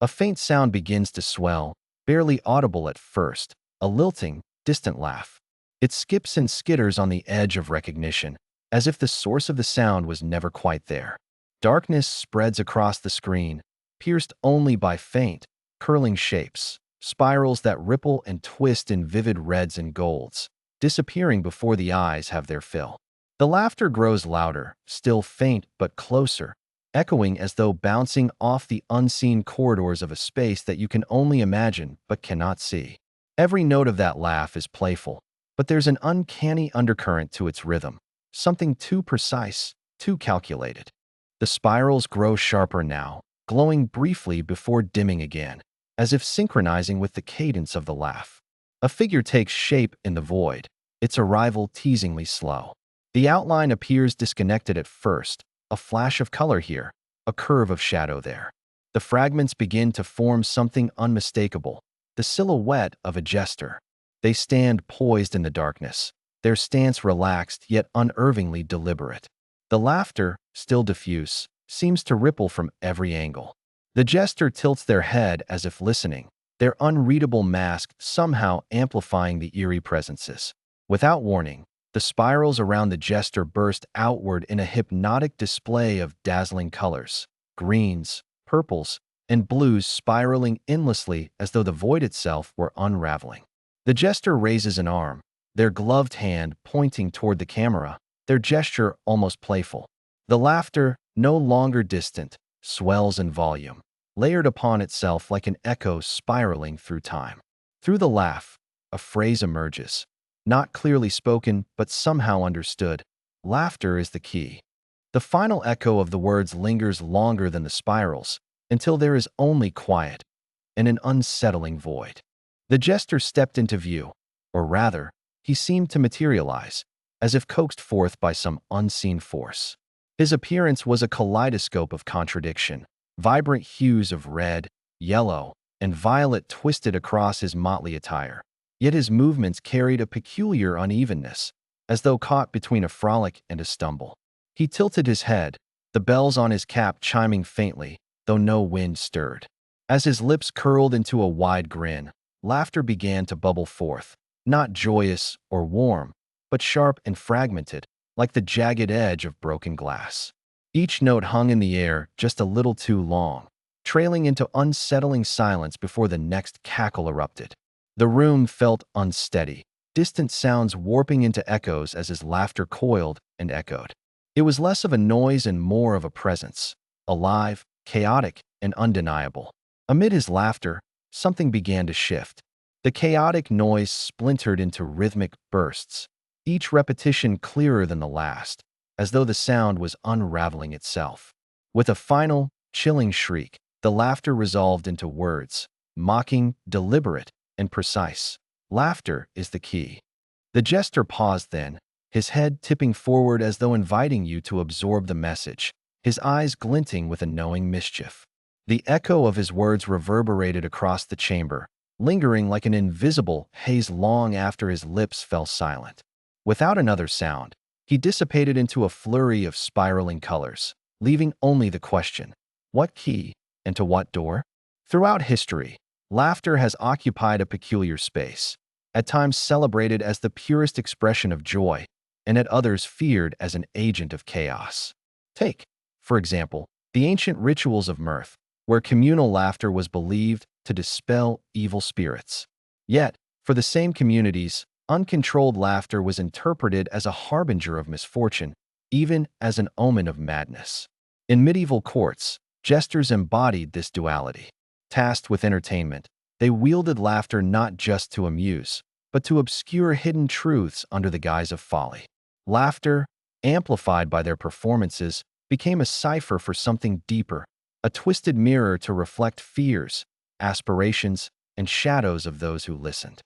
A faint sound begins to swell, barely audible at first, a lilting, distant laugh. It skips and skitters on the edge of recognition, as if the source of the sound was never quite there. Darkness spreads across the screen, pierced only by faint, curling shapes, spirals that ripple and twist in vivid reds and golds, disappearing before the eyes have their fill. The laughter grows louder, still faint but closer, echoing as though bouncing off the unseen corridors of a space that you can only imagine but cannot see. Every note of that laugh is playful, but there's an uncanny undercurrent to its rhythm, something too precise, too calculated. The spirals grow sharper now, glowing briefly before dimming again, as if synchronizing with the cadence of the laugh. A figure takes shape in the void, its arrival teasingly slow. The outline appears disconnected at first, a flash of color here, a curve of shadow there. The fragments begin to form something unmistakable, the silhouette of a jester. They stand poised in the darkness, their stance relaxed yet unervingly deliberate. The laughter, still diffuse, seems to ripple from every angle. The jester tilts their head as if listening, their unreadable mask somehow amplifying the eerie presences. Without warning, the spirals around the jester burst outward in a hypnotic display of dazzling colors, greens, purples, and blues spiraling endlessly as though the void itself were unraveling. The jester raises an arm, their gloved hand pointing toward the camera, their gesture almost playful. The laughter, no longer distant, swells in volume, layered upon itself like an echo spiraling through time. Through the laugh, a phrase emerges, not clearly spoken but somehow understood. Laughter is the key. The final echo of the words lingers longer than the spirals, until there is only quiet and an unsettling void. The jester stepped into view, or rather, he seemed to materialize, as if coaxed forth by some unseen force. His appearance was a kaleidoscope of contradiction, vibrant hues of red, yellow, and violet twisted across his motley attire. Yet his movements carried a peculiar unevenness, as though caught between a frolic and a stumble. He tilted his head, the bells on his cap chiming faintly, though no wind stirred. As his lips curled into a wide grin, laughter began to bubble forth, not joyous or warm, but sharp and fragmented, like the jagged edge of broken glass. Each note hung in the air just a little too long, trailing into unsettling silence before the next cackle erupted. The room felt unsteady, distant sounds warping into echoes as his laughter coiled and echoed. It was less of a noise and more of a presence, alive, chaotic, and undeniable. Amid his laughter, something began to shift. The chaotic noise splintered into rhythmic bursts, each repetition clearer than the last, as though the sound was unraveling itself. With a final, chilling shriek, the laughter resolved into words, mocking, deliberate, and precise. Laughter is the key. The jester paused then, his head tipping forward as though inviting you to absorb the message, his eyes glinting with a knowing mischief. The echo of his words reverberated across the chamber, lingering like an invisible haze long after his lips fell silent. Without another sound, he dissipated into a flurry of spiraling colors, leaving only the question, what key, and to what door? Throughout history, laughter has occupied a peculiar space, at times celebrated as the purest expression of joy, and at others feared as an agent of chaos. Take, for example, the ancient rituals of mirth, where communal laughter was believed to dispel evil spirits. Yet, for the same communities, uncontrolled laughter was interpreted as a harbinger of misfortune, even as an omen of madness. In medieval courts, jesters embodied this duality. Tasked with entertainment, they wielded laughter not just to amuse, but to obscure hidden truths under the guise of folly. Laughter, amplified by their performances, became a cipher for something deeper, a twisted mirror to reflect fears, aspirations, and shadows of those who listened.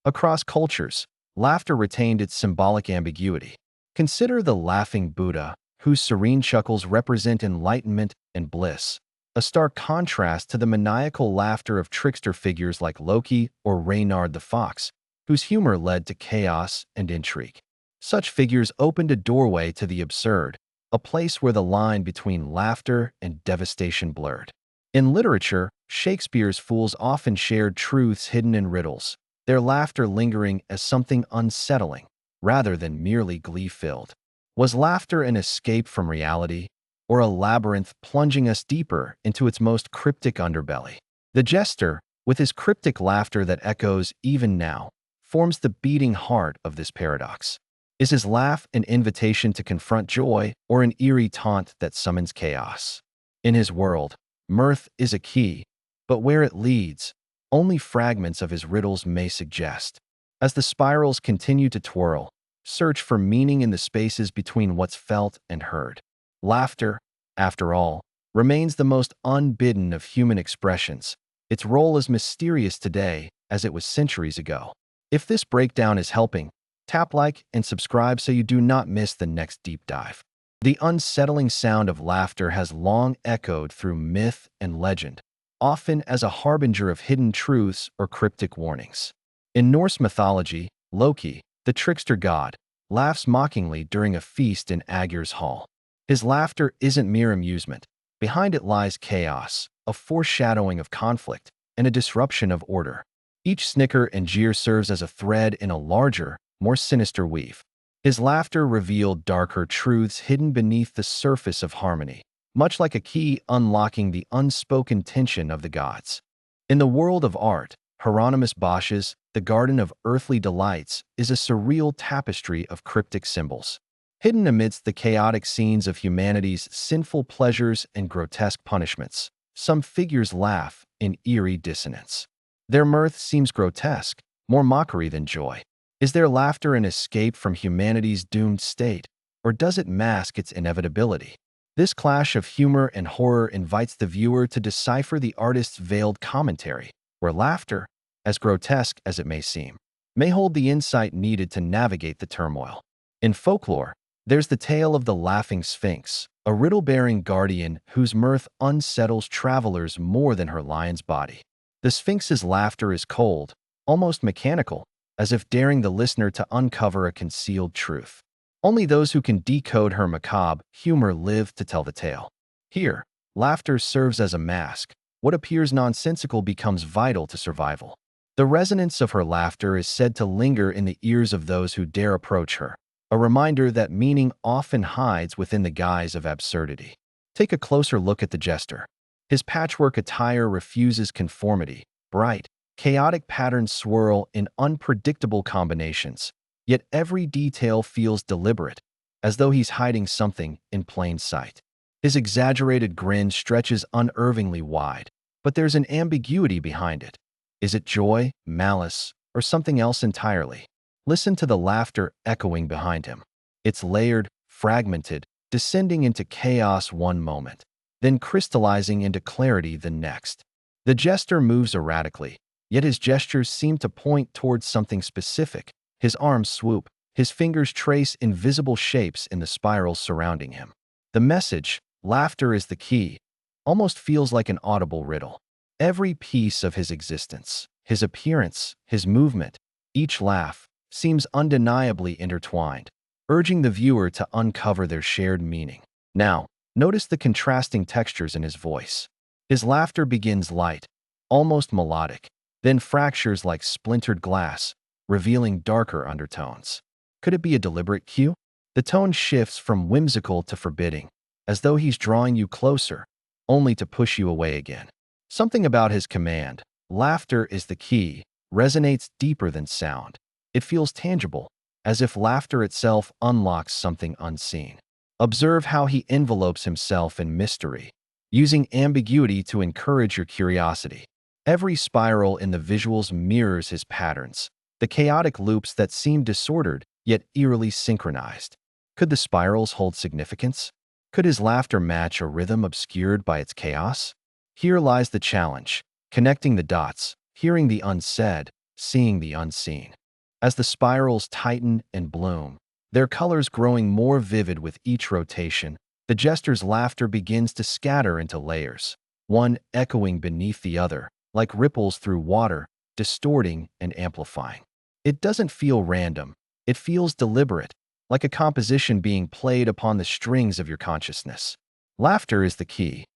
Across cultures, laughter retained its symbolic ambiguity. Consider the laughing Buddha, whose serene chuckles represent enlightenment and bliss, a stark contrast to the maniacal laughter of trickster figures like Loki or Reynard the Fox, whose humor led to chaos and intrigue. Such figures opened a doorway to the absurd, a place where the line between laughter and devastation blurred. In literature, Shakespeare's fools often shared truths hidden in riddles, their laughter lingering as something unsettling, rather than merely glee-filled. Was laughter an escape from reality, or a labyrinth plunging us deeper into its most cryptic underbelly? The Jester, with his cryptic laughter that echoes even now, forms the beating heart of this paradox. Is his laugh an invitation to confront joy or an eerie taunt that summons chaos? In his world, mirth is a key, but where it leads, only fragments of his riddles may suggest. As the spirals continue to twirl, search for meaning in the spaces between what's felt and heard. Laughter, after all, remains the most unbidden of human expressions. Its role is mysterious today as it was centuries ago. If this breakdown is helping, tap like and subscribe so you do not miss the next deep dive. The unsettling sound of laughter has long echoed through myth and legend, often as a harbinger of hidden truths or cryptic warnings. In Norse mythology, Loki, the trickster god, laughs mockingly during a feast in Aegir's hall. His laughter isn't mere amusement. Behind it lies chaos, a foreshadowing of conflict, and a disruption of order. Each snicker and jeer serves as a thread in a larger, more sinister weave. His laughter revealed darker truths hidden beneath the surface of harmony, much like a key unlocking the unspoken tension of the gods. In the world of art, Hieronymus Bosch's The Garden of Earthly Delights is a surreal tapestry of cryptic symbols. Hidden amidst the chaotic scenes of humanity's sinful pleasures and grotesque punishments, some figures laugh in eerie dissonance. Their mirth seems grotesque, more mockery than joy. Is their laughter an escape from humanity's doomed state, or does it mask its inevitability? This clash of humor and horror invites the viewer to decipher the artist's veiled commentary, where laughter, as grotesque as it may seem, may hold the insight needed to navigate the turmoil. In folklore, there's the tale of the laughing Sphinx, a riddle-bearing guardian whose mirth unsettles travelers more than her lion's body. The Sphinx's laughter is cold, almost mechanical, as if daring the listener to uncover a concealed truth. Only those who can decode her macabre humor live to tell the tale. Here, laughter serves as a mask. What appears nonsensical becomes vital to survival. The resonance of her laughter is said to linger in the ears of those who dare approach her, a reminder that meaning often hides within the guise of absurdity. Take a closer look at the Jester. His patchwork attire refuses conformity. Bright, chaotic patterns swirl in unpredictable combinations, yet every detail feels deliberate, as though he's hiding something in plain sight. His exaggerated grin stretches unervingly wide, but there's an ambiguity behind it. Is it joy, malice, or something else entirely? Listen to the laughter echoing behind him. It's layered, fragmented, descending into chaos one moment, then crystallizing into clarity the next. The Jester moves erratically, yet his gestures seem to point towards something specific. His arms swoop, his fingers trace invisible shapes in the spirals surrounding him. The message, laughter is the key, almost feels like an audible riddle. Every piece of his existence, his appearance, his movement, each laugh, seems undeniably intertwined, urging the viewer to uncover their shared meaning. Now, notice the contrasting textures in his voice. His laughter begins light, almost melodic, then fractures like splintered glass, revealing darker undertones. Could it be a deliberate cue? The tone shifts from whimsical to forbidding, as though he's drawing you closer, only to push you away again. Something about his command, laughter is the key, resonates deeper than sound. It feels tangible, as if laughter itself unlocks something unseen. Observe how he envelopes himself in mystery, using ambiguity to encourage your curiosity. Every spiral in the visuals mirrors his patterns, the chaotic loops that seem disordered yet eerily synchronized. Could the spirals hold significance? Could his laughter match a rhythm obscured by its chaos? Here lies the challenge, connecting the dots, hearing the unsaid, seeing the unseen. As the spirals tighten and bloom, their colors growing more vivid with each rotation, the Jester's laughter begins to scatter into layers, one echoing beneath the other, like ripples through water, distorting and amplifying. It doesn't feel random, it feels deliberate, like a composition being played upon the strings of your consciousness. Laughter is the key.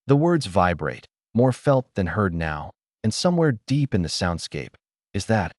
The words vibrate, more felt than heard now, and somewhere deep in the soundscape. Is that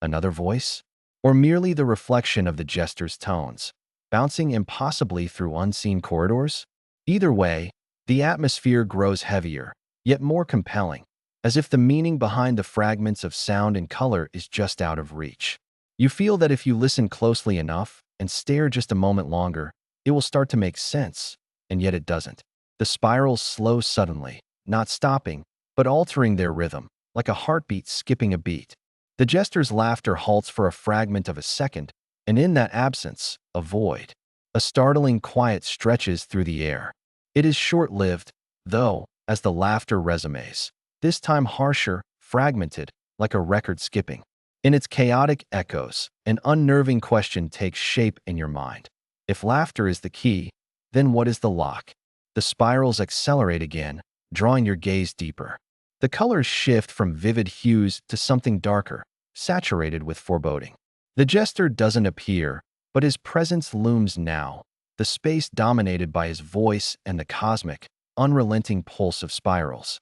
another voice? Or merely the reflection of the jester's tones, bouncing impossibly through unseen corridors? Either way, the atmosphere grows heavier, yet more compelling, as if the meaning behind the fragments of sound and color is just out of reach. You feel that if you listen closely enough and stare just a moment longer, it will start to make sense, and yet it doesn't. The spirals slow suddenly, not stopping, but altering their rhythm, like a heartbeat skipping a beat. The jester's laughter halts for a fragment of a second, and in that absence, a void. A startling quiet stretches through the air. It is short-lived, though, as the laughter resumes, this time harsher, fragmented, like a record skipping. In its chaotic echoes, an unnerving question takes shape in your mind. If laughter is the key, then what is the lock? The spirals accelerate again, drawing your gaze deeper. The colors shift from vivid hues to something darker, saturated with foreboding. The jester doesn't appear, but his presence looms now, the space dominated by his voice and the cosmic, unrelenting pulse of spirals.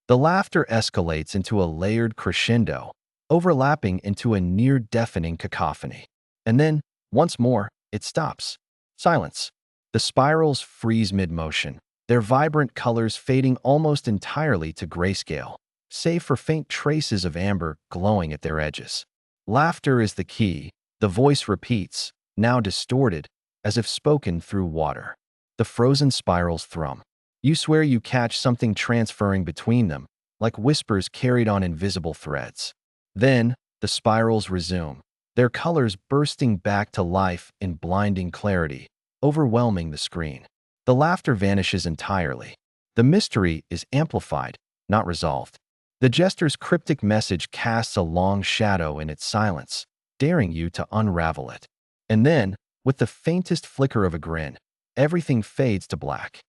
The laughter escalates into a layered crescendo, overlapping into a near-deafening cacophony. And then, once more, it stops. Silence. The spirals freeze mid-motion, their vibrant colors fading almost entirely to grayscale, save for faint traces of amber glowing at their edges. Laughter is the key, the voice repeats, now distorted, as if spoken through water. The frozen spirals thrum. You swear you catch something transferring between them, like whispers carried on invisible threads. Then, the spirals resume, their colors bursting back to life in blinding clarity, overwhelming the screen. The laughter vanishes entirely. The mystery is amplified, not resolved. The jester's cryptic message casts a long shadow in its silence, daring you to unravel it. And then, with the faintest flicker of a grin, everything fades to black.